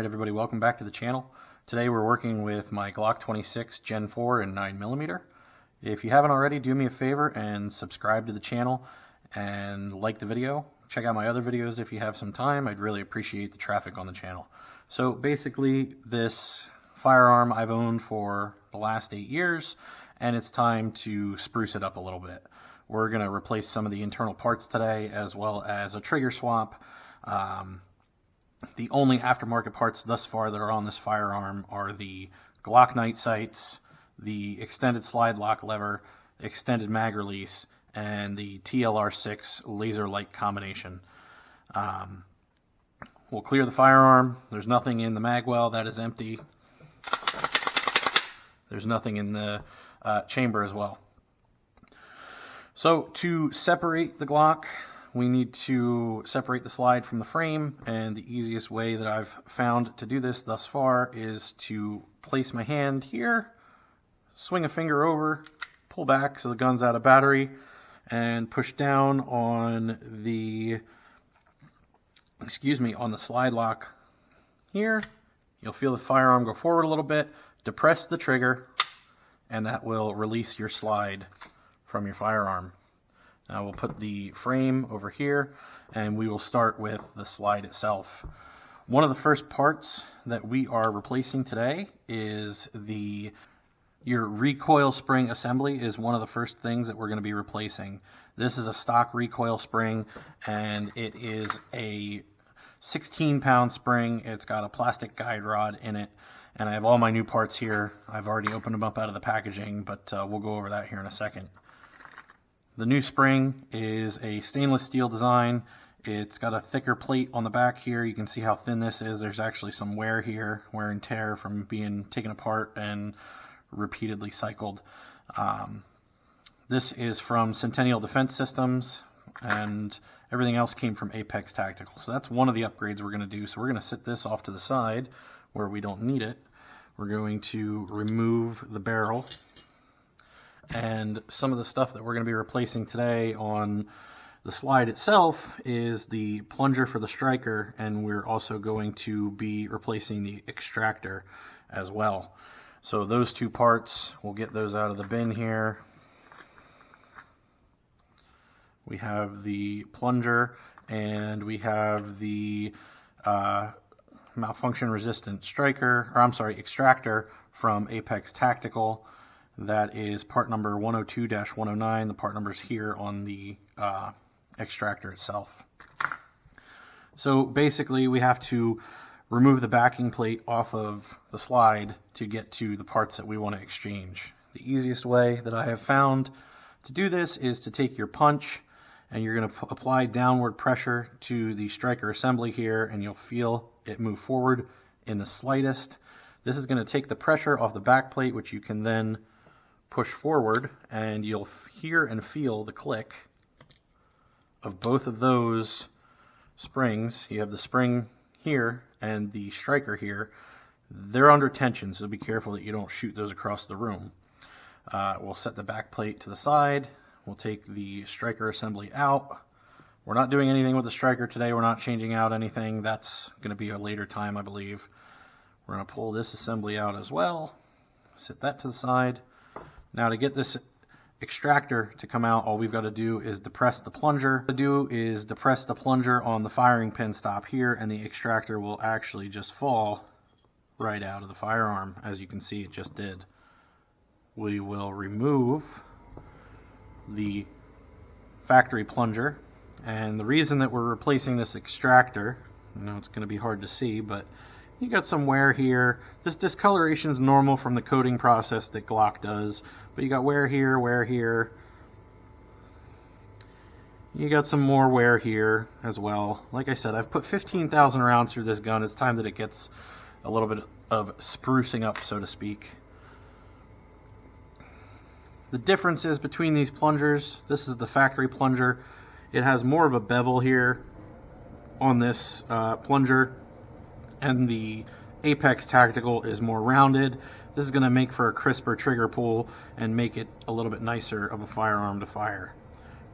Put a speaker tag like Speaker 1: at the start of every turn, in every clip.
Speaker 1: Alright everybody, welcome back to the channel. Today we're working with my Glock 26 Gen 4 and 9mm. If you haven't already, do me a favor and subscribe to the channel and like the video. Check out my other videos if you have some time. I'd really appreciate the traffic on the channel. So basically, this firearm I've owned for the last 8 years, and it's time to spruce it up a little bit. We're going to replace some of the internal parts today, as well as a trigger swap. The only aftermarket parts thus far that are on this firearm are the Glock night sights, the extended slide lock lever, extended mag release, and the TLR6 laser light combination. We'll clear the firearm. There's nothing in the mag well, that is empty. There's nothing in the chamber as well. So to separate the Glock, we need to separate the slide from the frame, and the easiest way that I've found to do this thus far is to place my hand here, swing a finger over, pull back so the gun's out of battery, and push down on the on the slide lock here. You'll feel the firearm go forward a little bit, depress the trigger, and that will release your slide from your firearm. Now we'll put the frame over here, and we will start with the slide itself. One of the first parts that we are replacing today is your recoil spring assembly is one of the first things that we're going to be replacing. This is a stock recoil spring, and it is a 16-pound spring. It's got a plastic guide rod in it, and I have all my new parts here. I've already opened them up out of the packaging, but we'll go over that here in a second. The new spring is a stainless steel design. It's got a thicker plate on the back here. You can see how thin this is. There's actually some wear here, wear and tear from being taken apart and repeatedly cycled. This is from Centennial Defense Systems, and everything else came from Apex Tactical. So that's one of the upgrades we're going to do. So we're going to sit this off to the side where we don't need it. We're going to remove the barrel. And some of the stuff that we're going to be replacing today on the slide itself is the plunger for the striker, and we're also going to be replacing the extractor as well. So those two parts, we'll get those out of the bin here. We have the plunger, and we have the malfunction resistant extractor from Apex Tactical. That is part number 102-109. The part number's here on the extractor itself. So basically we have to remove the backing plate off of the slide to get to the parts that we want to exchange. The easiest way that I have found to do this is to take your punch, and you're going to apply downward pressure to the striker assembly here, and you'll feel it move forward in the slightest. This is going to take the pressure off the back plate, which you can then push forward, and you'll hear and feel the click of both of those springs. You have the spring here and the striker here. They're under tension, so be careful that you don't shoot those across the room. We'll set the back plate to the side. We'll take the striker assembly out. We're not doing anything with the striker today. We're not changing out anything. That's going to be a later time, I believe. We're going to pull this assembly out as well. Set that to the side. Now to get this extractor to come out, all we've got to do is depress the plunger. What to do is depress the plunger on the firing pin stop here, and the extractor will actually just fall right out of the firearm. As you can see, it just did. We will remove the factory plunger, and the reason that we're replacing this extractor, I know it's going to be hard to see, but you got some wear here. This discoloration is normal from the coating process that Glock does, but you got wear here, wear here. You got some more wear here as well. Like I said, I've put 15,000 rounds through this gun. It's time that it gets a little bit of sprucing up, so to speak. The difference is between these plungers, this is the factory plunger. It has more of a bevel here on this plunger, and the Apex Tactical is more rounded. This is going to make for a crisper trigger pull and make it a little bit nicer of a firearm to fire.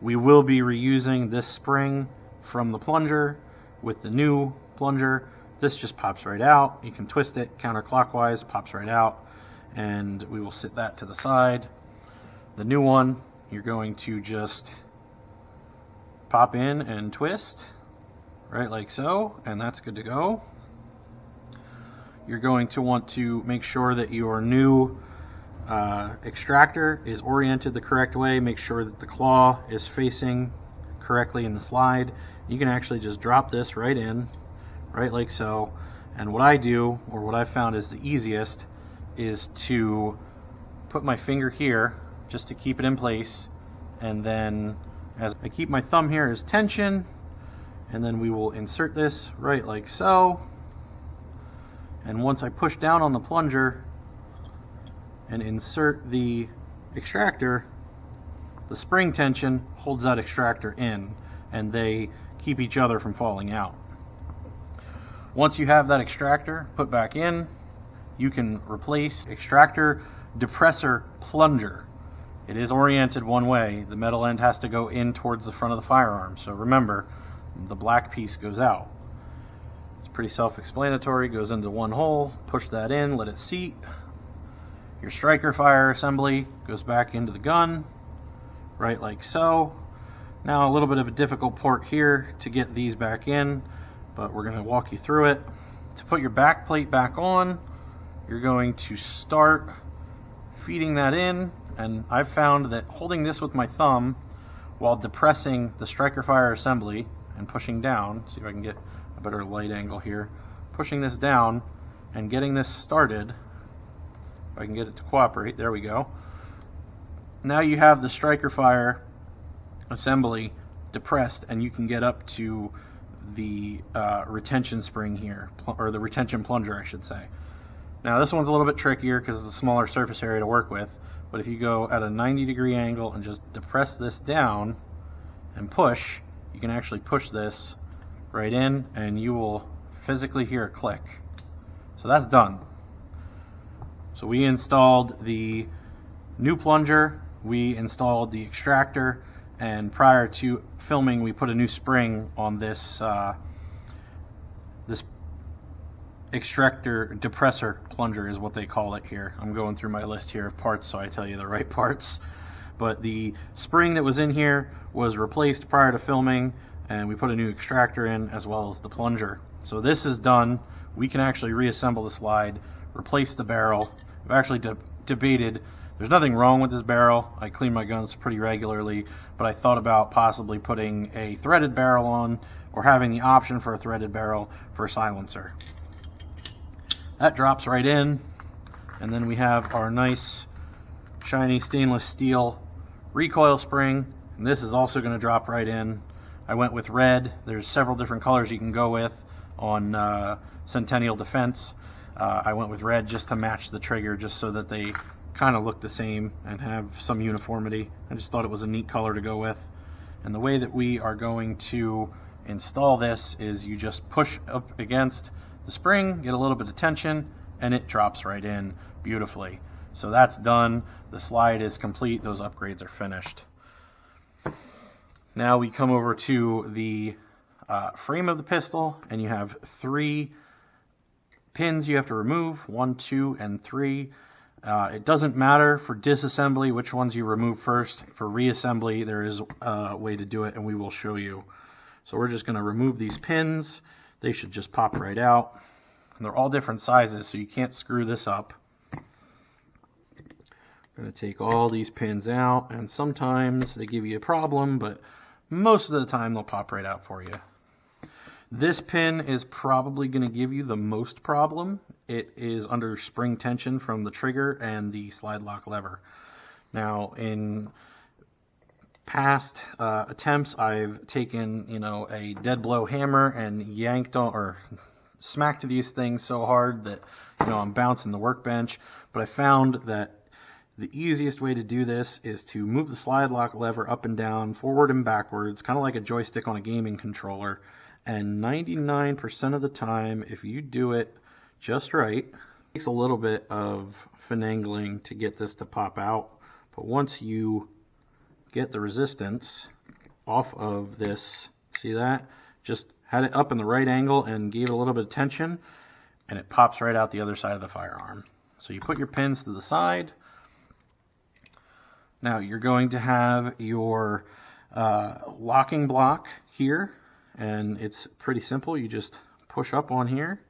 Speaker 1: We will be reusing this spring from the plunger with the new plunger This just pops right out. You can twist it counterclockwise, pops right out, and we will sit that to the side. The new one, you're going to just pop in and twist, right like so, and that's good to go. You're going to want to make sure that your new extractor is oriented the correct way. Make sure that the claw is facing correctly in the slide. You can actually just drop this right in, right like so. And what I do, or what I found is the easiest, is to put my finger here just to keep it in place, and then as I keep my thumb here as tension, and then we will insert this right like so. And once I push down on the plunger and insert the extractor, the spring tension holds that extractor in, and they keep each other from falling out. Once you have that extractor put back in, you can replace extractor depressor plunger. It is oriented one way. The metal end has to go in towards the front of the firearm. So remember, the black piece goes out. It's pretty self-explanatory. Goes into one hole, push that in, let it seat. Your striker fire assembly goes back into the gun, right like so. Now a little bit of a difficult port here to get these back in, but we're going to walk you through it. To put your back plate back on, you're going to start feeding that in, and I've found that holding this with my thumb while depressing the striker fire assembly and pushing down, see if I can get a better light angle here, pushing this down and getting this started, if I can get it to cooperate, there we go. Now you have the striker fire assembly depressed, and you can get up to the retention spring here, or the retention plunger I should say. Now this one's a little bit trickier because it's a smaller surface area to work with, but if you go at a 90-degree angle and just depress this down and push, you can actually push this right in and you will physically hear a click. So that's done. So we installed the new plunger, we installed the extractor, and prior to filming we put a new spring on this this extractor depressor plunger is what they call it here. I'm going through my list here of parts so I tell you the right parts. But the spring that was in here was replaced prior to filming, and we put a new extractor in as well as the plunger. So this is done. We can actually reassemble the slide, replace the barrel. I've actually debated, there's nothing wrong with this barrel. I clean my guns pretty regularly, but I thought about possibly putting a threaded barrel on, or having the option for a threaded barrel for a silencer. That drops right in, and then we have our nice shiny stainless steel recoil spring, and this is also going to drop right in. I went with red. There's several different colors you can go with on Centennial Defense. I went with red just to match the trigger, just so that they kind of look the same and have some uniformity. I just thought it was a neat color to go with. And the way that we are going to install this is you just push up against the spring, get a little bit of tension, and it drops right in beautifully. So that's done. The slide is complete. Those upgrades are finished. Now we come over to the frame of the pistol, and you have 3 pins you have to remove, 1, 2, and 3. It doesn't matter for disassembly which ones you remove first. For reassembly, there is a way to do it, and we will show you. So we're just going to remove these pins. They should just pop right out. And they're all different sizes, so you can't screw this up. I'm going to take all these pins out, and sometimes they give you a problem, but most of the time they'll pop right out for you. This pin is probably going to give you the most problem. It is under spring tension from the trigger and the slide lock lever. Now, in past attempts, I've taken, a dead blow hammer and yanked on, or smacked these things so hard that, I'm bouncing the workbench. But I found that the easiest way to do this is to move the slide lock lever up and down, forward and backwards, kind of like a joystick on a gaming controller. And 99% of the time, if you do it just right, it takes a little bit of finagling to get this to pop out. But once you get the resistance off of this, see that? Just had it up in the right angle and gave it a little bit of tension, and it pops right out the other side of the firearm. So you put your pins to the side. Now you're going to have your locking block here, and it's pretty simple. You just push up on here,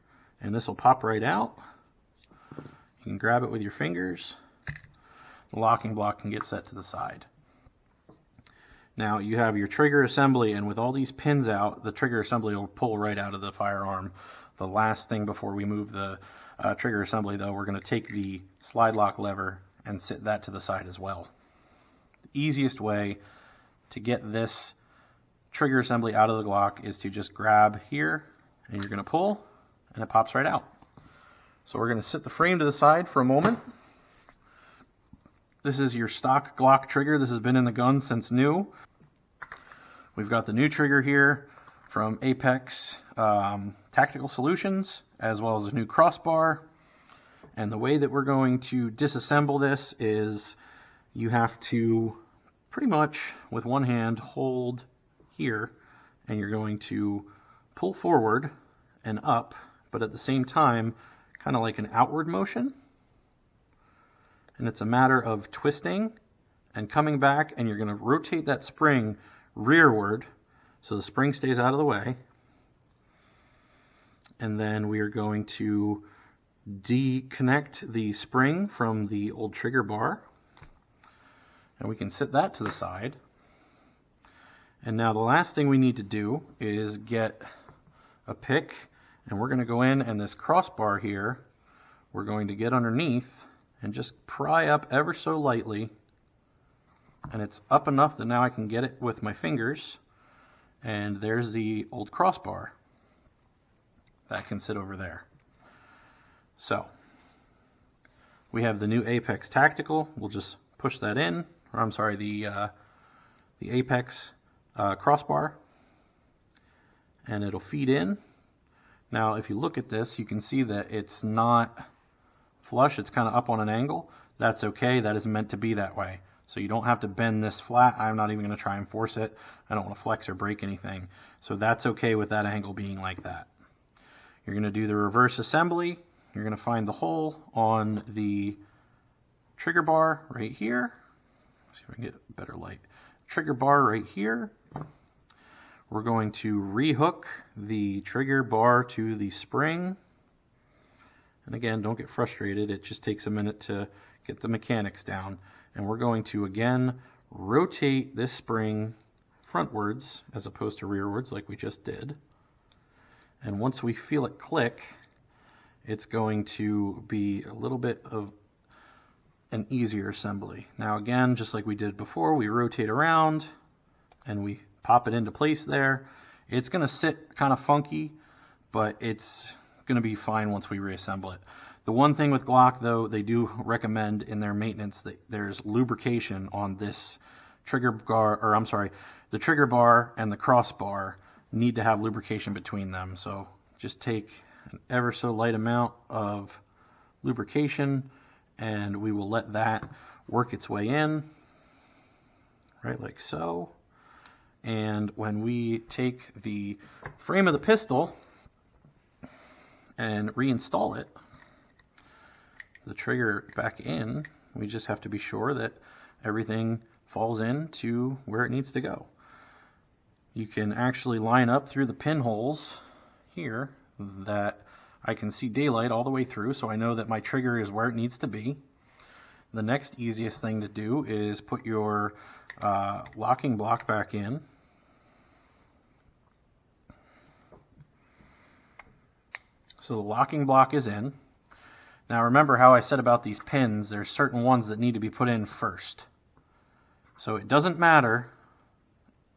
Speaker 1: and this will pop right out. You can grab it with your fingers. The locking block can get set to the side. Now you have your trigger assembly, and with all these pins out, the trigger assembly will pull right out of the firearm. The last thing before we move the trigger assembly, though, we're going to take the slide lock lever and sit that to the side as well. The easiest way to get this trigger assembly out of the Glock is to just grab here, and you're going to pull, and it pops right out. So we're going to sit the frame to the side for a moment. This is your stock Glock trigger. This has been in the gun since new. We've got the new trigger here from Apex Tactical Solutions, as well as a new crossbar. And the way that we're going to disassemble this is you have to pretty much with one hand hold here, and you're going to pull forward and up, but at the same time kind of like an outward motion. And it's a matter of twisting and coming back, and you're going to rotate that spring rearward so the spring stays out of the way. And then we are going to deconnect the spring from the old trigger bar, and we can sit that to the side. And now the last thing we need to do is get a pick, and we're going to go in, and this crossbar here, we're going to get underneath and just pry up ever so lightly, and it's up enough that now I can get it with my fingers, and there's the old crossbar that can sit over there. So we have the new Apex Tactical. We'll just push that in, or I'm sorry, the Apex crossbar, and it'll feed in. Now if you look at this, you can see that it's not flush, it's kind of up on an angle. That's okay, that is meant to be that way. So you don't have to bend this flat. I'm not even going to try and force it. I don't want to flex or break anything. So that's okay with that angle being like that. You're going to do the reverse assembly. You're going to find the hole on the trigger bar right here. Let's see if I can get better light. Trigger bar right here. We're going to rehook the trigger bar to the spring. And again, don't get frustrated. It just takes a minute to get the mechanics down. And we're going to, again, rotate this spring frontwards as opposed to rearwards like we just did. And once we feel it click, it's going to be a little bit of an easier assembly. Now again, just like we did before, we rotate around and we pop it into place there. It's going to sit kind of funky, but it's going to be fine once we reassemble it. The one thing with Glock, though, they do recommend in their maintenance that there's lubrication on this trigger bar, or I'm sorry, the trigger bar and the crossbar need to have lubrication between them. So just take an ever so light amount of lubrication, and we will let that work its way in, right like so. And when we take the frame of the pistol and reinstall it, the trigger back in, we just have to be sure that everything falls into where it needs to go. You can actually line up through the pinholes here that I can see daylight all the way through, so I know that my trigger is where it needs to be. The next easiest thing to do is put your locking block back in. So the locking block is in. Now remember how I said about these pins, there's certain ones that need to be put in first. So it doesn't matter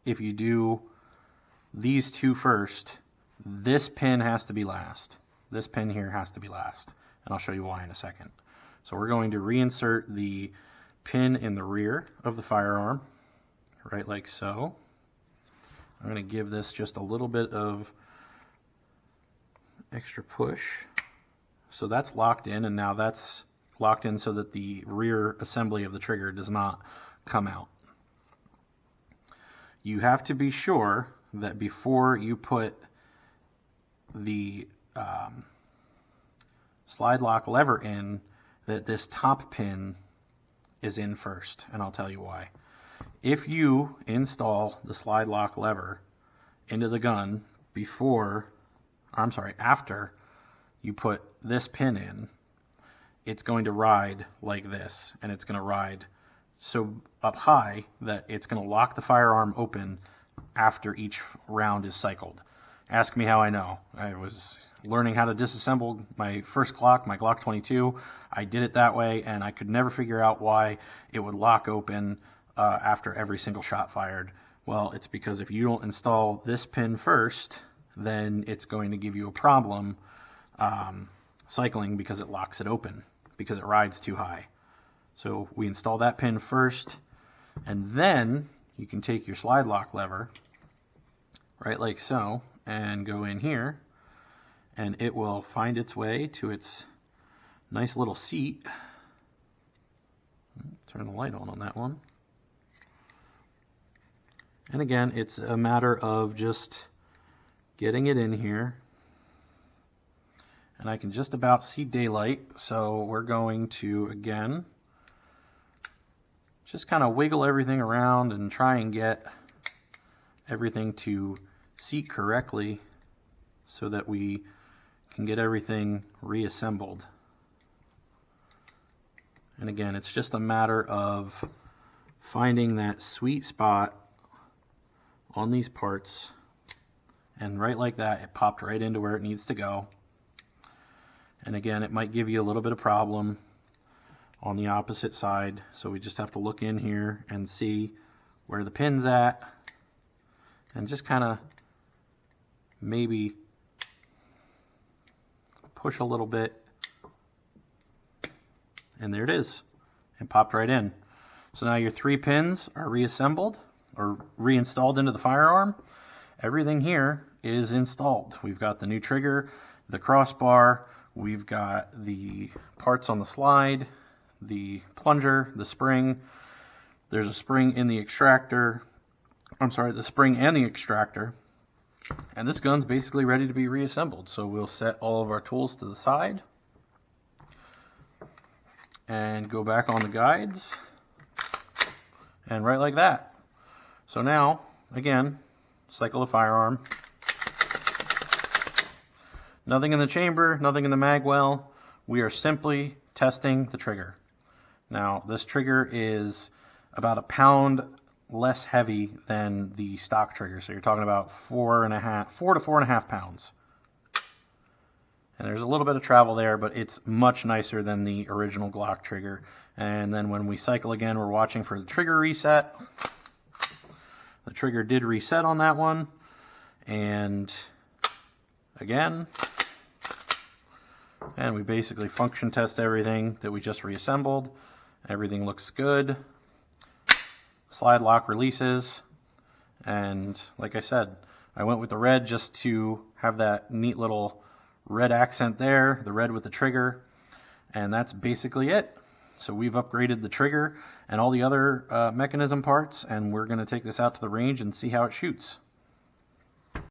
Speaker 1: if you do these two first, this pin has to be last. This pin here has to be last, and I'll show you why in a second. So we're going to reinsert the pin in the rear of the firearm, right like so. I'm going to give this just a little bit of extra push. So that's locked in, and now that's locked in so that the rear assembly of the trigger does not come out. You have to be sure that before you put the slide lock lever in, that this top pin is in first, and I'll tell you why. If you install the slide lock lever into the gun after you put this pin in, it's going to ride like this, and it's going to ride so up high that it's going to lock the firearm open after each round is cycled. Ask me how I know. I was learning how to disassemble my first Glock, my Glock 22. I did it that way, and I could never figure out why it would lock open after every single shot fired. Well, it's because if you don't install this pin first, then it's going to give you a problem cycling because it locks it open, because it rides too high. So we install that pin first, and then you can take your slide lock lever, right like so, and go in here, and it will find its way to its nice little seat. Turn the light on that one. And again, it's a matter of just getting it in here. And I can just about see daylight, so we're going to, again, just kind of wiggle everything around and try and get everything to seat correctly so that we can get everything reassembled. And again, it's just a matter of finding that sweet spot on these parts, and right like that, it popped right into where it needs to go. And again, it might give you a little bit of problem on the opposite side, so we just have to look in here and see where the pin's at, and just kind of maybe push a little bit, and there it is. It popped right in. So now your 3 pins are reassembled or reinstalled into the firearm. Everything here is installed. We've got the new trigger, the crossbar, we've got the parts on the slide, the plunger, the spring. There's a spring in the extractor. The spring and the extractor. And this gun's basically ready to be reassembled. So we'll set all of our tools to the side and go back on the guides, and right like that. So now, again, cycle the firearm. Nothing in the chamber, nothing in the mag well. We are simply testing the trigger. Now, this trigger is about 1 pound less heavy than the stock trigger. So you're talking about 4 to 4.5 pounds. And there's a little bit of travel there, but it's much nicer than the original Glock trigger. And then when we cycle again, we're watching for the trigger reset. The trigger did reset on that one. And again, and we basically function test everything that we just reassembled. Everything looks good. Slide lock releases. And like I said, I went with the red just to have that neat little red accent there, the red with the trigger, and that's basically it. So we've upgraded the trigger and all the other mechanism parts, and we're going to take this out to the range and see how it shoots.